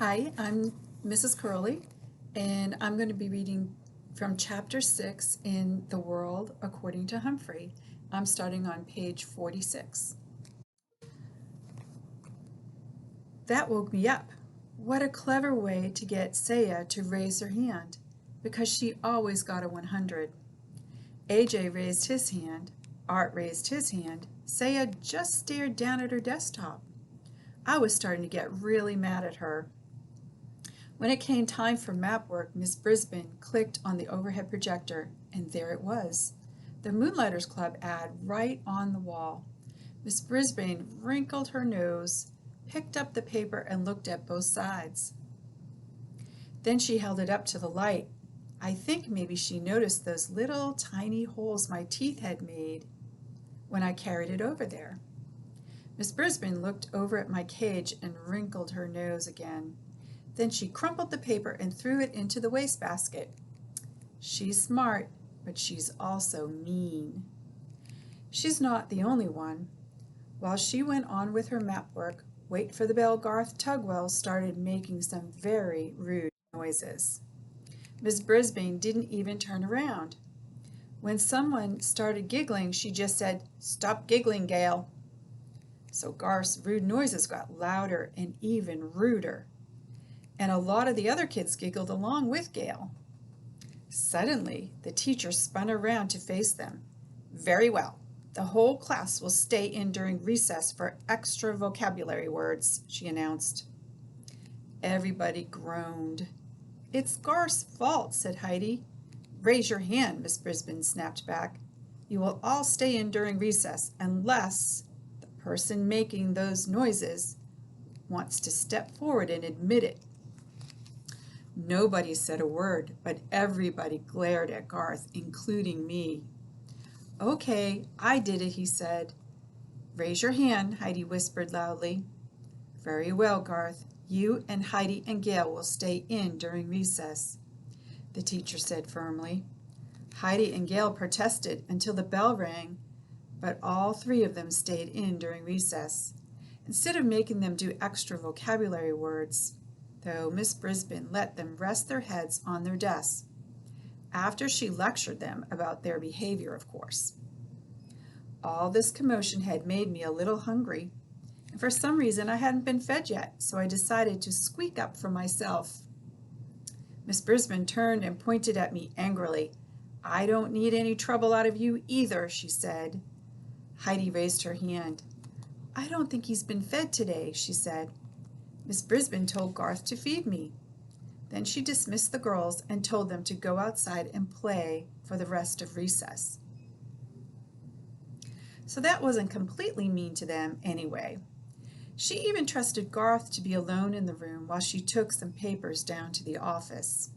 Hi, I'm Mrs. Curley, and I'm going to be reading from Chapter 6 in The World According to Humphrey. I'm starting on page 46. That woke me up. What a clever way to get Saya to raise her hand, because she always got a 100. AJ raised his hand, Art raised his hand, Saya just stared down at her desktop. I was starting to get really mad at her. When it came time for map work, Miss Brisbane clicked on the overhead projector, and there it was, the Moonlighters Club ad right on the wall. Miss Brisbane wrinkled her nose, picked up the paper, and looked at both sides. Then she held it up to the light. I think maybe she noticed those little tiny holes my teeth had made when I carried it over there. Miss Brisbane looked over at my cage and wrinkled her nose again. Then she crumpled the paper and threw it into the wastebasket. She's smart, but she's also mean. She's not the only one. While she went on with her map work, Wait for the Bell Garth Tugwell started making some very rude noises. Miss Brisbane didn't even turn around. When someone started giggling, she just said, "Stop giggling, Gail." So Garth's rude noises got louder and even ruder. And a lot of the other kids giggled along with Gail. Suddenly, the teacher spun around to face them. "Very well. The whole class will stay in during recess for extra vocabulary words," she announced. Everybody groaned. "It's Garth's fault," said Heidi. "Raise your hand," Miss Brisbane snapped back. "You will all stay in during recess unless the person making those noises wants to step forward and admit it." Nobody said a word, but everybody glared at Garth, including me. "Okay, I did it," he said. "Raise your hand," Heidi whispered loudly. "Very well, Garth. You and Heidi and Gail will stay in during recess," the teacher said firmly. Heidi and Gail protested until the bell rang, but all three of them stayed in during recess. Instead of making them do extra vocabulary words, though, Miss Brisbane let them rest their heads on their desks, after she lectured them about their behavior, of course. All this commotion had made me a little hungry, and for some reason I hadn't been fed yet, so I decided to squeak up for myself. Miss Brisbane turned and pointed at me angrily. "I don't need any trouble out of you either," she said. Heidi raised her hand. "I don't think he's been fed today," she said. "Miss Brisbane told Garth to feed me." Then she dismissed the girls and told them to go outside and play for the rest of recess. So that wasn't completely mean to them anyway. She even trusted Garth to be alone in the room while she took some papers down to the office.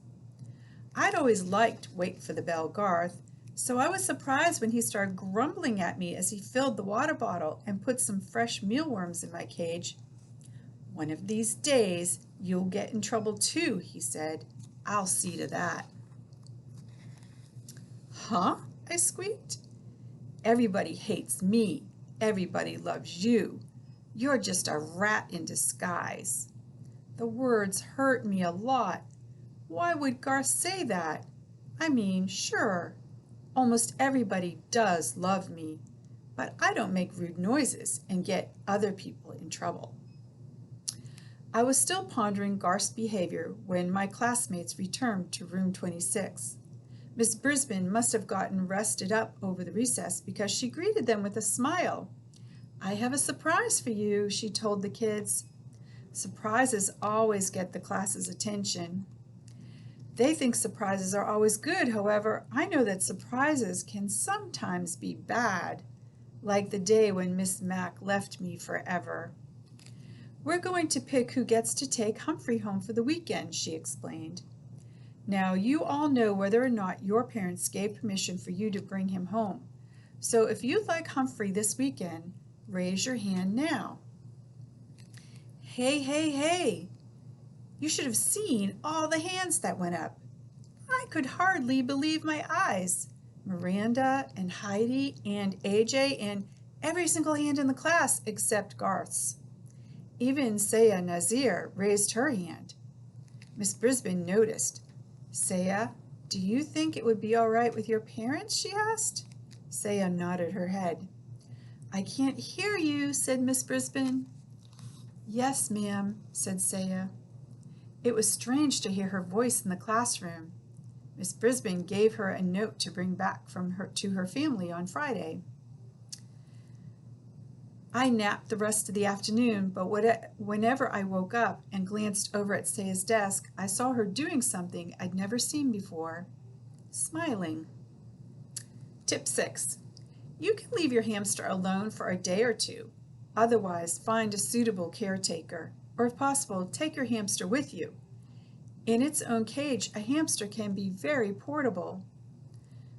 I'd always liked Wait for the Bell Garth, so I was surprised when he started grumbling at me as he filled the water bottle and put some fresh mealworms in my cage. "One of these days you'll get in trouble too," he said. "I'll see to that." "Huh?" I squeaked. "Everybody hates me. Everybody loves you. You're just a rat in disguise." The words hurt me a lot. Why would Garth say that? I mean, sure, almost everybody does love me, but I don't make rude noises and get other people in trouble. I was still pondering Garth's behavior when my classmates returned to room 26. Miss Brisbane must have gotten rested up over the recess because she greeted them with a smile. "I have a surprise for you," she told the kids. Surprises always get the class's attention. They think surprises are always good. However, I know that surprises can sometimes be bad, like the day when Miss Mack left me forever. "We're going to pick who gets to take Humphrey home for the weekend," she explained. "Now, you all know whether or not your parents gave permission for you to bring him home. So if you'd like Humphrey this weekend, raise your hand now." Hey, hey, hey! You should have seen all the hands that went up. I could hardly believe my eyes. Miranda and Heidi and AJ and every single hand in the class except Garth's. Even Saya Nazir raised her hand. Miss Brisbane noticed. Saya, do you think it would be all right with your parents? She asked. Saya nodded her head. I can't hear you, said Miss Brisbane. Yes, ma'am, said Saya. It was strange to hear her voice in the classroom. Miss Brisbane gave her a note to bring back to her family on Friday. I napped the rest of the afternoon, but whenever I woke up and glanced over at Saya's desk, I saw her doing something I'd never seen before, smiling. Tip 6. You can leave your hamster alone for a day or two. Otherwise, find a suitable caretaker, or if possible, take your hamster with you. In its own cage, a hamster can be very portable.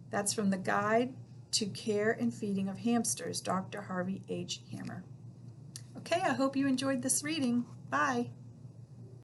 That's from the Guide to Care and Feeding of Hamsters, Dr. Harvey H. Hammer. Okay, I hope you enjoyed this reading. Bye.